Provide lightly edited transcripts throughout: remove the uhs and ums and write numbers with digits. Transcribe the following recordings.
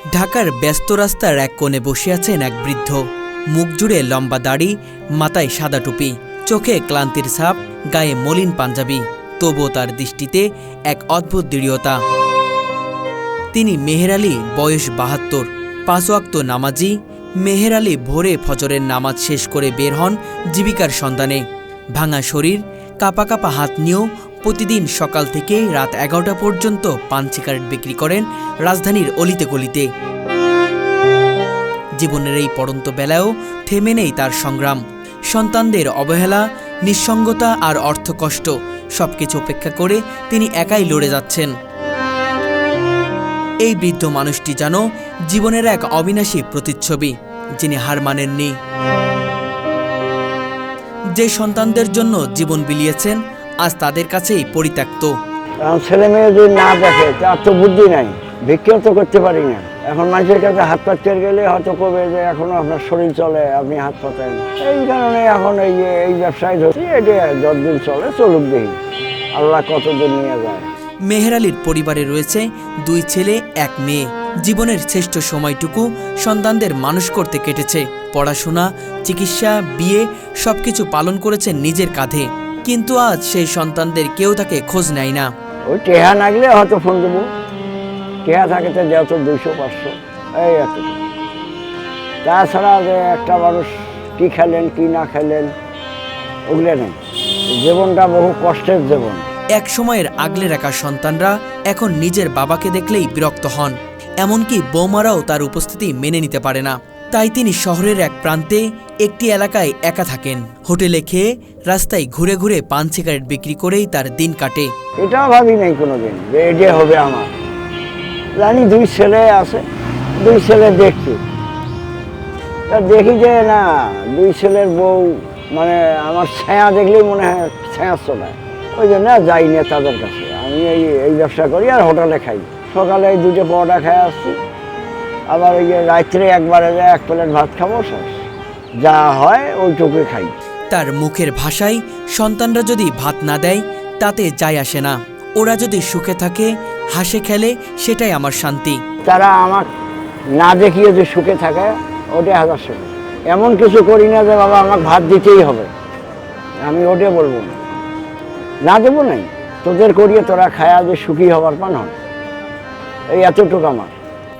ঢাকার ব্যস্ত রাস্তার এক কোণে বসে আছেন এক বৃদ্ধ। মুখ জুড়ে লম্বা দাড়ি, মাথায় সাদা টুপি, চোখে ক্লান্তির ছাপ, গায়ে মলিন পাঞ্জাবি, তবুও তার দৃষ্টিতে এক অদ্ভুত দৃঢ়তা। তিনি মেহের আলী, বয়স ৭২, ৫ ওয়াক্ত নামাজি। মেহের আলী ভোরে ফজরের নামাজ শেষ করে বের হন জীবিকার সন্ধানে। ভাঙা শরীর, কাঁপা কাঁপা হাত নিয়েও প্রতিদিন সকাল থেকে রাত ১১টা পর্যন্ত পান সিগারেট বিক্রি করেন রাজধানীর অলিতে গলিতে। জীবনের এই পড়ন্ত বেলায়ও থেমে নেই তার সংগ্রাম। সন্তানদের অবহেলা, নিঃসঙ্গতা আর অর্থকষ্ট সবকিছু উপেক্ষা করে তিনি একাই লড়ে যাচ্ছেন। এই বৃদ্ধ মানুষটি যেন জীবনের এক অবিনাশী প্রতিচ্ছবি, যিনি হার মানেননি। যে সন্তানদের জন্য জীবন বিলিয়েছেন আজ তাদের কাছেই পরিত্যক্ত। ছেলে মেয়ে যদি না দেখে তার তো বুদ্ধি নাই, ভিক্ষাও তো করতে পারি না। এখন মানুষের কাছে হাত পাততে গেলে হয়তো কবে যে এখনো আপনার শরীর চলে, আপনি হাত পাতেন। এই কারণে এখন এই ব্যবসায় ধরছি, এটা যতদিন চলে চলুক, দেখি আল্লাহ কতদিন নিয়ে যায়। মেহের আলীর পরিবারে রয়েছে 2 ছেলে 1 মেয়ে। জীবনের শ্রেষ্ঠ সময়টুকু সন্তানদের মানুষ করতে কেটেছে। পড়াশোনা, চিকিৎসা, বিয়ে সবকিছু পালন করেছেন নিজের কাঁধে। কিন্তু আজ সেই সন্তানদের কেউ তাকে খোঁজ নেয় না। ওই টেহা নাগলে হয়তো ফোন দেবো, টেহা থাকে তো দেওয়া তো 200-500, এই এতটুকু। তাছাড়া যে একটা মানুষ কি খেলেন কি না খেলেন ওগুলো নেই। জীবনটা বহু কষ্টের জীবন। এক সময়ের আগলে রাখা সন্তানরা এখন নিজের বাবাকে দেখলেই বিরক্ত হন। এমনকি বৌমারাও তার উপস্থিতি মেনে নিতে পারে না। তাই তিনি শহরের এক প্রান্তে একটি এলাকায় একা থাকেন। হোটেলে খেয়ে রাস্তায় ঘুরে ঘুরে পান সিগারেট বিক্রি করেই তার দিন কাটে। এটাও ভাবি নাই কোনোদিন যে এটা হবে আমার। জানি 2 ছেলে আছে, 2 ছেলে দেখছি, তা দেখি যে না 2 ছেলের বউ মানে আমার ছায়া দেখলেই মনে হয় ছায়া চলায়। ওই জন্য যাই না তাদের কাছে। আমি এই ব্যবসা করি আর হোটেলে খাই। সকালে এই 2টো পরোটা খাই আসছি, আবার ওই যে রাত্রে একবারে 1 প্লেট ভাত খাবো, শেষ। যা হয় ওইটুকুই খাই। তার মুখের ভাষায় সন্তানরা যদি ভাত না দেয় তাতে যায় আসে না। ওরা যদি সুখে থাকে, হাসে খেলে, সেটাই আমার শান্তি। তারা আমার না দেখিয়ে যে সুখে থাকে, ওটাই হাজার সুখ। এমন কিছু করি না যে বাবা আমাকে ভাত দিতেই হবে, আমি ওটা বলবো না, না দেবো নাই। তোদের করিয়ে তোরা খায়া যে সুখী হবার পান হন, এই এতটুকু আমার।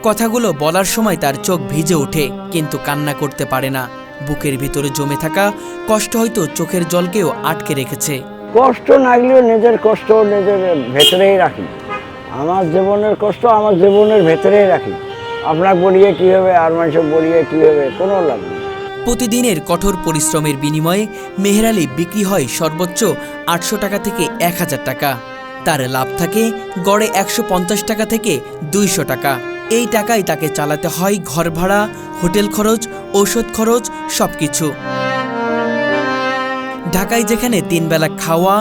কথাগুলো বলার সময় তার চোখ ভিজে ওঠে, কিন্তু কান্না করতে পারে না। বুকের ভিতরে জমে থাকা কষ্ট হয়তো চোখের জলকেও আটকে রেখেছে। কষ্ট লাগলেও নিজের কষ্ট নিজের ভেতরেই রাখি। আমার জীবনের কষ্ট আমার জীবনের ভেতরেই রাখি। আপনাকে বলিয়ে কী হবে আর মানুষের বলিয়ে কী হবে, কোনো লাভ নেই। প্রতিদিনের কঠোর পরিশ্রমের বিনিময়ে মেহের আলী বিক্রি হয় সর্বোচ্চ 800 টাকা থেকে 1000 টাকা। তার লাভ থাকে গড়ে 150 টাকা থেকে 200 টাকা। এই টাকায় তাকে চালাতে হয় ঘর ভাড়া, হোটেল খরচ, ঔষধ খরচ, সবকিছু। ঢাকায় যেখানে 3 বেলা খাওয়া,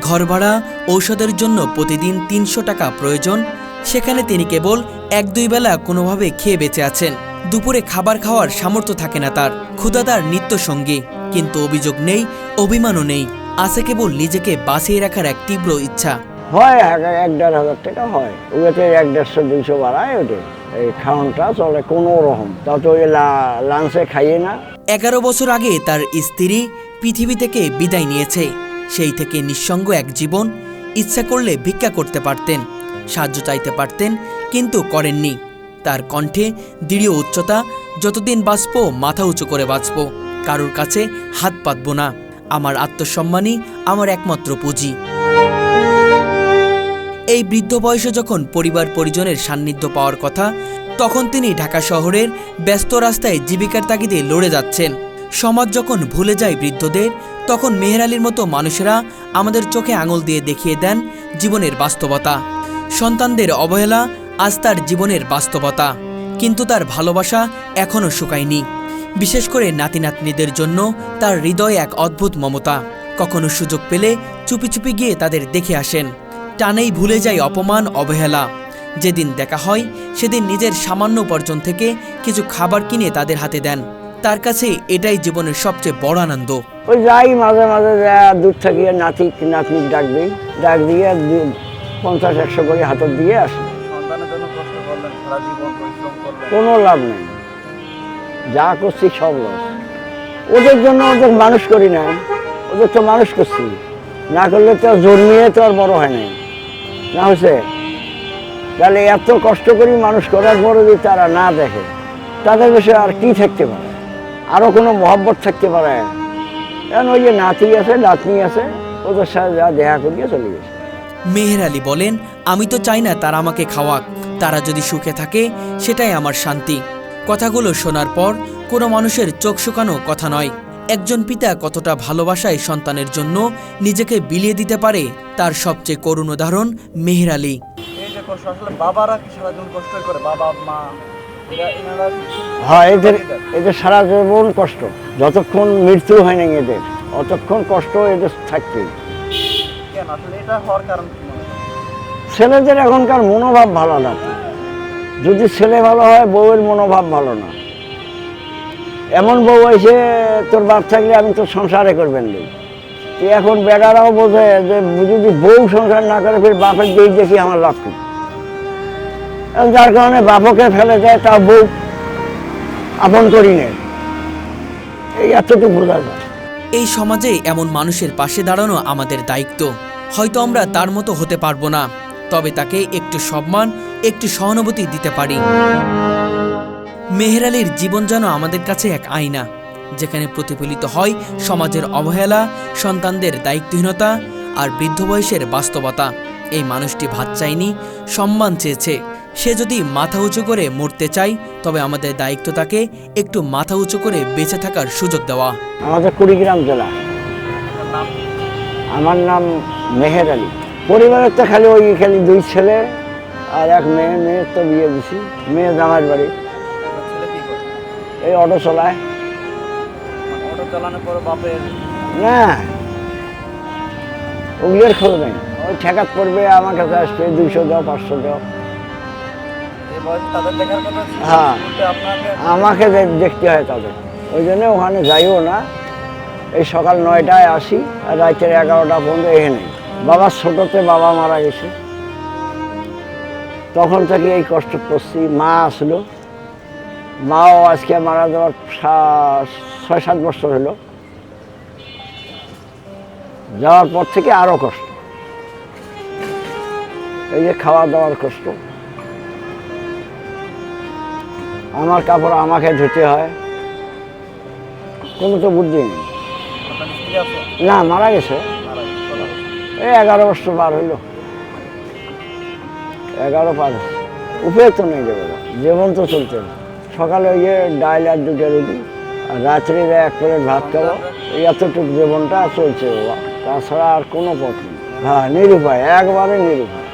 ঘর ভাড়া, ঔষধের জন্য প্রতিদিন 300 টাকা প্রয়োজন, সেখানে তিনি কেবল 1-2 বেলা কোনোভাবে খেয়ে বেঁচে আছেন। দুপুরে খাবার খাওয়ার সামর্থ্য থাকে না তার। ক্ষুধা তার নিত্য সঙ্গী, কিন্তু অভিযোগ নেই, অভিমানও নেই। আছে কেবল নিজেকে বাঁচিয়ে রাখার এক তীব্র ইচ্ছা। হয় 1-1.5 টাকা হয়, ওগুলোতে 100-150-200 বাড়ায়। ওঠে এই খাওয়ানটা চলে কোনো রকম। তা তো ওই লাঞ্চে খাইয়ে না। 11 বছর আগে তার স্ত্রী পৃথিবী থেকে বিদায় নিয়েছে। সেই থেকে নিঃসঙ্গ এক জীবন। ইচ্ছা করলে ভিক্ষা করতে পারতেন, সাহায্য চাইতে পারতেন, কিন্তু করেননি। তার কণ্ঠে দৃঢ় উচ্চতা, যতদিন বাঁচব মাথা উঁচু করে বাঁচব, কারোর কাছে হাত পাতব না। আমার আত্মসম্মানই আমার একমাত্র পুঁজি। এই বৃদ্ধ বয়সে যখন পরিবার পরিজনের সান্নিধ্য পাওয়ার কথা, তখন তিনি ঢাকা শহরের ব্যস্ত রাস্তায় জীবিকার তাগিদে লড়ে যাচ্ছেন। সমাজ যখন ভুলে যায় বৃদ্ধদের, তখন মেহের আলীর মতো মানুষেরা আমাদের চোখে আঙুল দিয়ে দেখিয়ে দেন জীবনের বাস্তবতা। সন্তানদের অবহেলা আজ তার জীবনের বাস্তবতা, কিন্তু তার ভালোবাসা এখনও শুকায়নি। বিশেষ করে নাতি নাতনিদের জন্য তার হৃদয়ে এক অদ্ভুত মমতা। কখনো সুযোগ পেলে চুপি চুপি গিয়ে তাদের দেখে আসেন। টানেই ভুলে যায় অপমান, অবহেলা। যেদিন দেখা হয় সেদিন নিজের সামান্য উপার্জন থেকে কিছু খাবার কিনে তাদের হাতে দেন। তার কাছে এটাই জীবনের সবচেয়ে বড় আনন্দ। ওই যাই মাঝে মাঝে দূর থেকে নাতনি ডাক দিয়ে 50-100 করে হাতত দিয়ে আসি। সন্তানের জন্য কষ্ট করলেন, সারা জীবন পরিশ্রম করলেন, কোনো লাভ নেই, যা করছি সব লস। ওদের জন্য ওদের মানুষ করি নাই, ওদের তো মানুষ করছি, না করলে তো জন্মিয়ে তো আর বড় হয় নাই, না হয়েছে? তাহলে এত কষ্ট করি মানুষ করার পরে যদি তারা না দেখে, তাদের বিষয়ে আর কি থাকতে পারে? আরও কোনো মহব্বত থাকতে পারে? কারণ ওই যে নাতি আছে নাতনি আছে, ওদের সাথে যা দেখা করিয়ে চলে গেছে। মেহের আলী বলেন, আমি তো চাই না তারা আমাকে খাওয়াক, তারা যদি সুখে থাকে সেটাই আমার শান্তি। কথাগুলো শোনার পর কোনো মানুষের চোখ শুকানো কথা নয়। একজন পিতা কতটা ভালোবাসায় সন্তানের জন্য নিজেকে বিলিয়ে দিতে পারে, তার সবচেয়ে করুণ উদাহরণ মেহের আলী। এই যে কষ্ট আসলে বাবারা কি সারাদিন কষ্ট করে, বাবা মা এনারা হ্যাঁ, এদের সারা জীবন কষ্ট, যতক্ষণ মৃত্যু হয় না এদের অতক্ষণ কষ্ট এদের থাকবেই। কেন আসলে এটা হওয়ার কারণ কি মনে হয়? ছেলেদের এখনকার মনোভাব ভালো না। যদি ছেলে ভালো হয়, বউয়ের মনোভাব ভালো না। এমন বউ হয়েছে, তোর বাপ থাকলে আমি তোর সংসারে করবেন নেই। এখন বেটারাও বোঝে যে যদি বউ সংসার না করে ফের বাপের দিক দেখি আমার লাভ কি। যার কারণে বাপকে ফেলে যায়, তা বউ আপন করি নেই, এই এতটুকু বোঝা যায়। এই সমাজে এমন মানুষের পাশে দাঁড়ানো আমাদের দায়িত্ব। হয়তো আমরা তার মতো হতে পারবো না, তবে তাকে একটু সম্মান, একটু সহানুভূতি দিতে পারি। মেহের আলীর জীবন যেন আমাদের কাছে এক আয়না, যেখানে প্রতিফলিত হয় সমাজের অবহেলা, সন্তানদের দায়িত্বহীনতা আর বৃদ্ধ বয়সের বাস্তবতা। এই মানুষটি ভাত চায়নি, সম্মান চেয়েছে। সে যদি মাথা উঁচু করে মরতে চায়, তবে আমাদের দায়িত্ব তাকে একটু মাথা উঁচু করে বেঁচে থাকার সুযোগ দেওয়া। আমাদের কুড়িগ্রাম জেলা। আপনার নাম কি? আমার নাম মেহের আলী। পরিবারের তো খালি খালি 2 ছেলে আর 1 মেয়ে। মেয়ের তো বিয়ে দিছি, মেয়ে জামাইয়ের বাড়ি। আপনার ছেলে কি করে? এই অটো চলায়। মানে অটো চালানোর পরে বাপের না, ওগুলোর খোঁজ নেই। ওই ঠেকাত পড়বে, আমার কাছে আসবে 200 দাও 500 দাও। এই বয়সে তাদের দেখার কথা ছিল, হ্যাঁ। কিন্তু আপনাকে আমাকে দেখতে হয় তাদের, ওই জন্য ওখানে যাইও না। এই সকাল 9টায় আসি আর রাতের 11টা পর্যন্ত এখানে। বাবার ছোটোতে বাবা মারা গেছে, তখন থেকে এই কষ্ট করছি। মা আসলো, মাও আজকে মারা যাওয়ার 6-7 বছর হলো। যাওয়ার পর থেকে আরও কষ্ট, এই যে খাওয়া দাওয়ার কষ্ট, আমার কাপড় আমাকে ধুতে হয়, কোনো তো বুদ্ধি নেই। আপনার স্ত্রী আছে? না, মারা গেছে। মারা গেছে, চলে গেছে। এই 11 বছর পার হইল, 11 পার হয়েছে। উপায় তো নেই যাবে, জীবন তো চলতে হবে। সকালে ওই যে ডাল আর 2টা রুটি, আর রাত্রে 1 প্লেট ভাত খাবো, এই এতটুকু জীবনটা চলছে বাবা, তাছাড়া আর কোনো পথ নেই। হ্যাঁ, নিরুপায়, একবারে নিরুপায়।